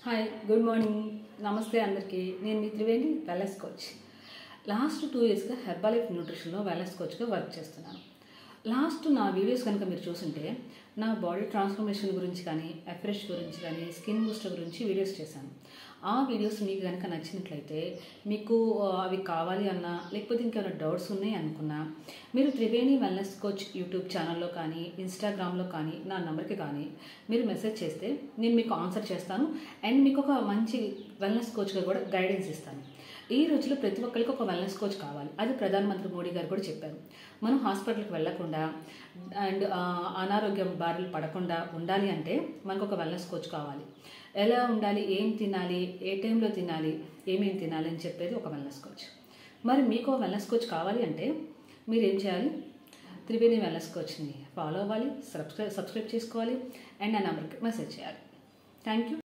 Hi good morning నమస్తే అందరికీ. నేను మీ త్రివేణి వెల్నెస్ కోచ్. లాస్ట్ 2 ఇయర్స్గా హెర్బాలైఫ్ న్యూట్రిషన్లో వెల్నెస్ కోచ్గా వర్క్ చేస్తున్నాను. నా వీడియోస్ కనుక మీరు చూసుంటే నా బాడీ ట్రాన్స్ఫర్మేషన్ గురించి కానీ, ఎఫ్రెష్ గురించి కానీ, స్కిన్ బూస్టర్ గురించి వీడియోస్ చేశాను. ఆ వీడియోస్ మీకు కనుక నచ్చినట్లయితే మీకు అవి కావాలి అన్నా, లేకపోతే ఇంకేమైనా డౌట్స్ ఉన్నాయి అనుకున్నా మీరు త్రివేణి వెల్నెస్ కోచ్ యూట్యూబ్ ఛానల్లో కానీ, ఇన్స్టాగ్రామ్లో కానీ, నా నెంబర్కి కానీ మీరు మెసేజ్ చేస్తే నేను మీకు ఆన్సర్ చేస్తాను. అండ్ మీకు ఒక మంచి వెల్నెస్ కోచ్గా కూడా గైడెన్స్ ఇస్తాను. ఈ రోజుల్లో ప్రతి ఒక్కరికి ఒక వెల్నెస్ కోచ్ కావాలి. అది ప్రధానమంత్రి మోడీ గారు కూడా చెప్పారు. మనం హాస్పిటల్కి వెళ్లకుండా అండ్ అనారోగ్యం బారిన పడకుండా ఉండాలి అంటే మనకు ఒక వెల్నెస్ కోచ్ కావాలి. ఎలా ఉండాలి, ఏం తినాలి, ఏ టైంలో తినాలి, ఏమేమి తినాలి అని చెప్పేది ఒక వెల్నెస్ కోచ్. మరి మీకు ఒక వెల్నెస్ కోచ్ కావాలి అంటే మీరు ఏం చేయాలి? త్రివేణి వెల్నెస్ కోచ్ని ఫాలో అవ్వాలి, సబ్స్క్రైబ్ చేసుకోవాలి అండ్ నా నెంబర్కి మెసేజ్ చేయాలి. Thank you.